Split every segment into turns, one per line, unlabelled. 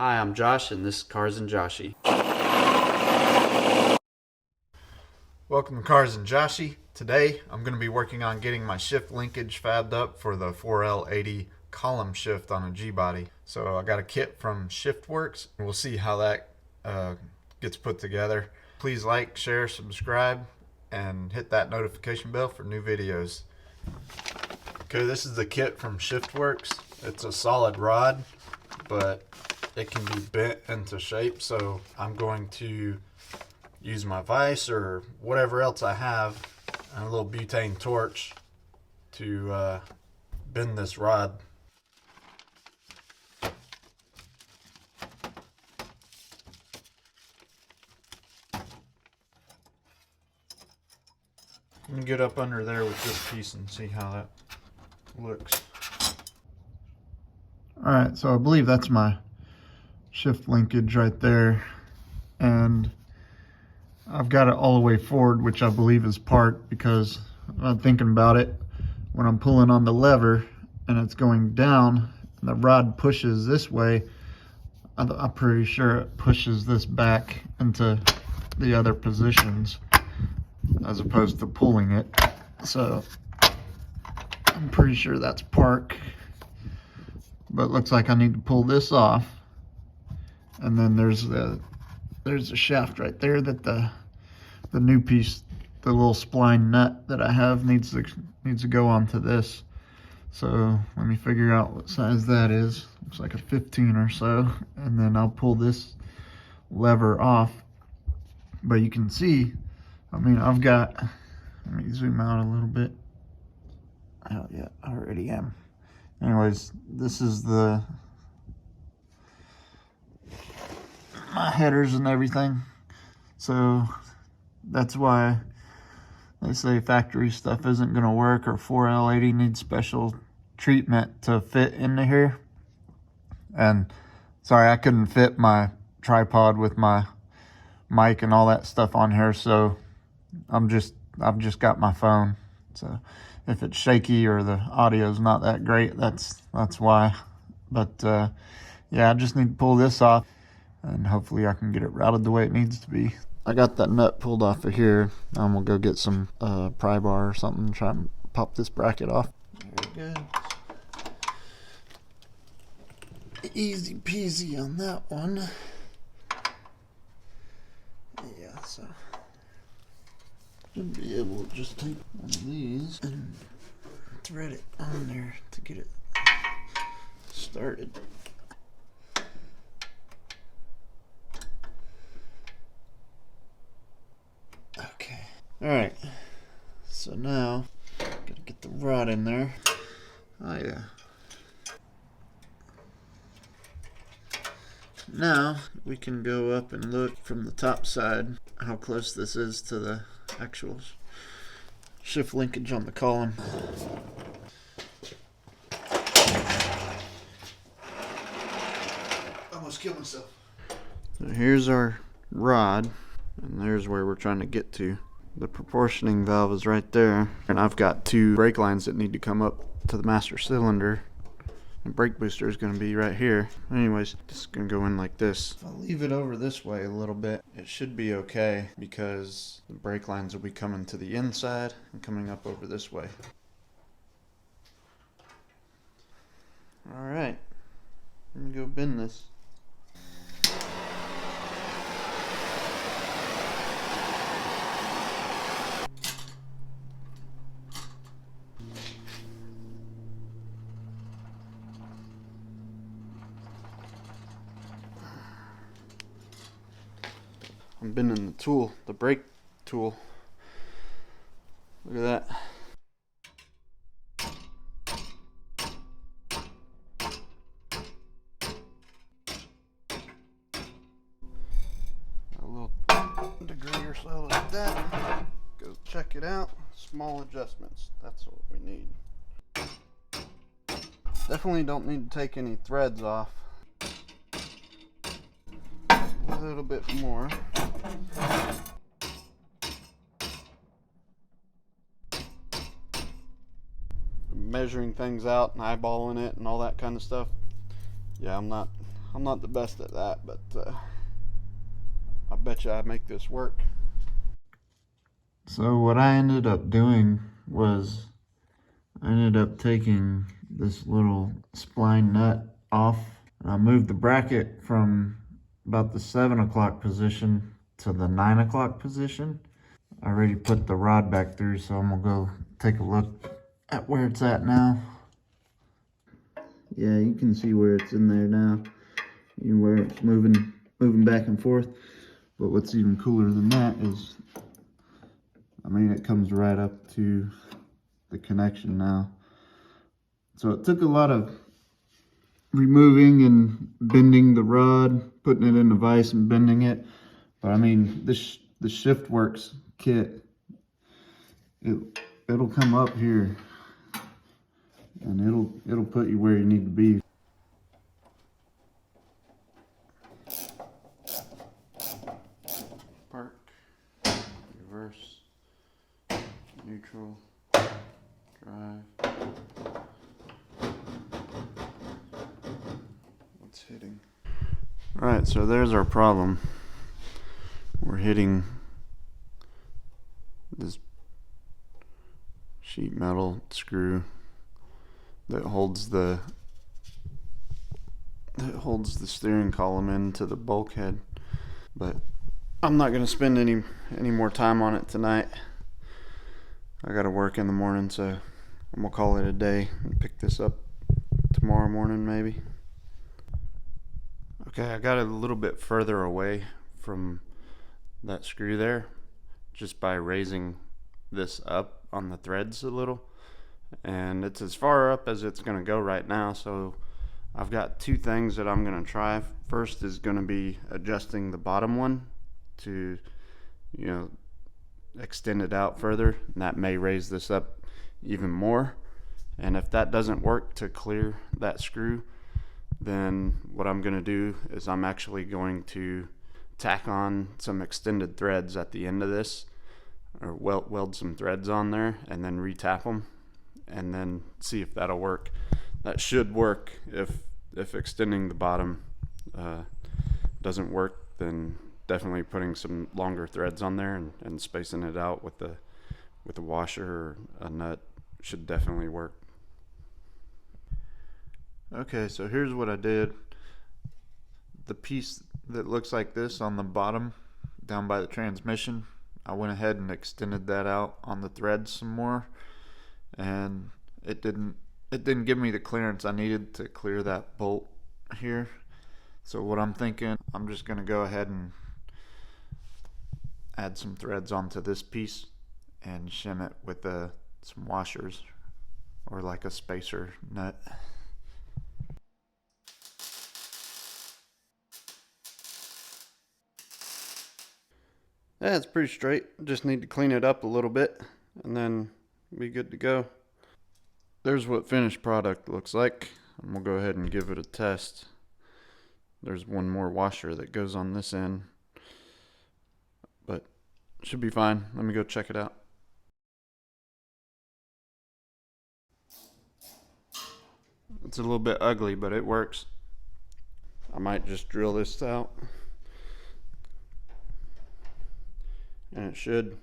Hi, I'm Josh, and this is Cars and Joshy.
Welcome to Cars and Joshy. Today I'm going to be working on getting my shift linkage fabbed up for the 4L80 column shift on a G-body. So I got a kit from Shiftworks. We'll see how that gets put together. Please like, share, subscribe, and hit that notification bell for new videos. Okay, this is the kit from Shiftworks. It's a solid rod, but it can be bent into shape, so I'm going to use my vise or whatever else I have and a little butane torch to bend this rod. Let me get up under there with this piece and see how that looks. Alright, so I believe that's my shift linkage right there, and I've got it all the way forward, which I believe is part, because I'm thinking about it, when I'm pulling on the lever and it's going down and the rod pushes this way, I'm pretty sure it pushes this back into the other positions as opposed to pulling it. So I'm pretty sure that's park, but it looks like I need to pull this off. And then there's a shaft right there that the new piece, the little spline nut that I have needs to go onto this. So let me figure out what size that is. Looks like a 15 or so, and then I'll pull this lever off. But you can see, I mean, I've got, let me zoom out a little bit. Oh yeah, I already am. Anyways, this is my headers and everything, so that's why they say factory stuff isn't going to work, or 4L80 needs special treatment to fit into here. And sorry, I couldn't fit my tripod with my mic and all that stuff on here, so I've just got my phone. So if it's shaky or the audio's not that great, that's why. But yeah, I just need to pull this off, and hopefully I can get it routed the way it needs to be. I got that nut pulled off of here. I'm gonna go get some pry bar or something, try and pop this bracket off. There we go. Easy peasy on that one. Yeah, so should be able to just take one of these and thread it on there to get it started. Okay. Alright. So now, gotta get the rod in there. Oh yeah. Now, we can go up and look from the top side how close this is to the actual shift linkage on the column. Almost killed myself. So here's our rod, and there's where we're trying to get to. The proportioning valve is right there, and I've got two brake lines that need to come up to the master cylinder. The brake booster is going to be right here. Anyways, just going to go in like this. If I leave it over this way a little bit, it should be okay, because the brake lines will be coming to the inside and coming up over this way. Alright, let me go bend this. I'm bending the tool, the brake tool. Look at that. A little degree or so like that. Go check it out. Small adjustments. That's what we need. Definitely don't need to take any threads off. A little bit more. Measuring things out and eyeballing it and all that kind of stuff. Yeah, I'm not
I'm not the best at that, but I bet you I make this work.
So what I ended up doing was I ended up taking this little spline nut off. I moved the bracket from about the 7 o'clock position to the 9 o'clock position. I already put the rod back through, so I'm gonna go take a look at where it's at now. Yeah, you can see where it's in there now. Where it's moving back and forth. But what's even cooler than that is, I mean, it comes right up to the connection now. So it took a lot of removing and bending the rod, putting it in the vise and bending it. But I mean, the Shiftworks kit, it'll come up here and it'll put you where you need to be.
Park, reverse, neutral, drive. What's hitting? Alright, so there's our problem. We're hitting this sheet metal screw that holds the steering column into the bulkhead. But I'm not going to spend any more time on it tonight. I got to work in the morning, so I'm going to call it a day and pick this up tomorrow morning maybe. Okay, I got it a little bit further away from that screw there just by raising this up on the threads a little, and it's as far up as it's going to go right now. So I've got two things that I'm going to try. First is going to be adjusting the bottom one to, extend it out further, and that may raise this up even more. And if that doesn't work to clear that screw, then what I'm going to do is I'm actually going to tack on some extended threads at the end of this, or weld some threads on there and then retap them and then see if that'll work. That should work. If extending the bottom doesn't work, then definitely putting some longer threads on there and spacing it out with a washer or a nut should definitely work. Okay, so here's what I did. The piece that looks like this on the bottom down by the transmission, I went ahead and extended that out on the threads some more, and it didn't give me the clearance I needed to clear that bolt here. So what I'm thinking, I'm just going to go ahead and add some threads onto this piece and shim it with some washers or like a spacer nut. Yeah, it's pretty straight. Just need to clean it up a little bit and then be good to go. There's what finished product looks like. And we'll go ahead and give it a test. There's one more washer that goes on this end, but should be fine. Let me go check it out. It's a little bit ugly, but it works. I might just drill this out, and it should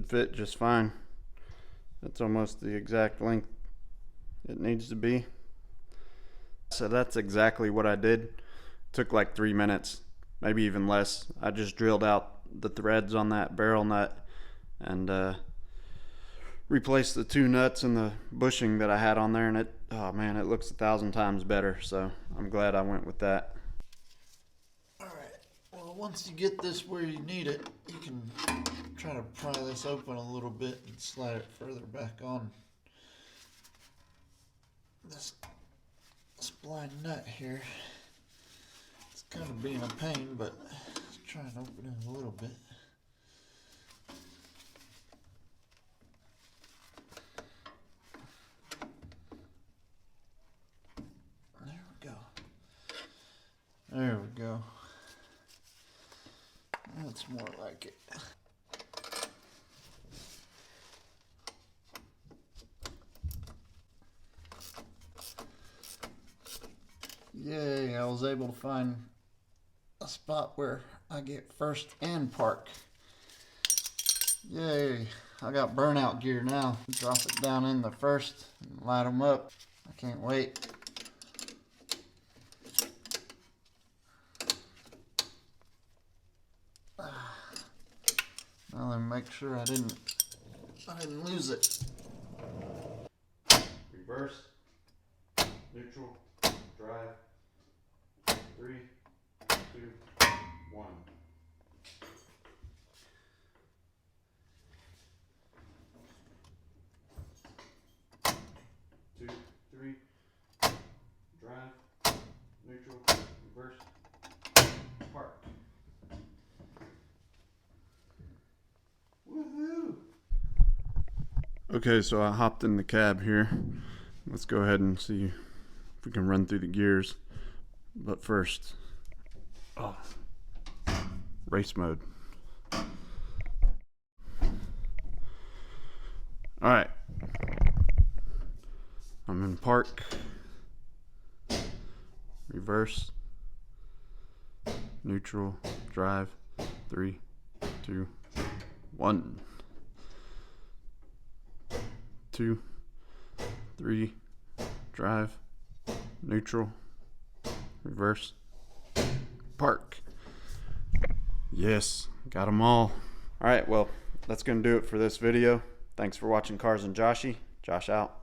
fit just fine. That's almost the exact length it needs to be. So that's exactly what I did. Took like 3 minutes, maybe even less. I just drilled out the threads on that barrel nut and replaced the two nuts and the bushing that I had on there, and it looks 1,000 times better. So I'm glad I went with that.
Alright, well, once you get this where you need it, you can try to pry this open a little bit and slide it further back on this spline nut here. It's kind of being a pain, but let's try and open it a little bit. There we go. That's more like it. Okay, I was able to find a spot where I get first and park. Yay, I got burnout gear now. Drop it down in the first and light them up. I can't wait. Now then, make sure I didn't lose it.
Reverse, neutral, drive, 3, 2, 1. Two, three, drive, neutral, reverse, park. Woohoo! Okay, so I hopped in the cab here. Let's go ahead and see if we can run through the gears. But first, race mode. All right, I'm in park, reverse, neutral, drive, 3, 2, 1. 2, 3, drive, neutral, reverse, park. Yes, got them all. All right, well, that's gonna do it for this video. Thanks for watching Cars and Joshy. Josh out.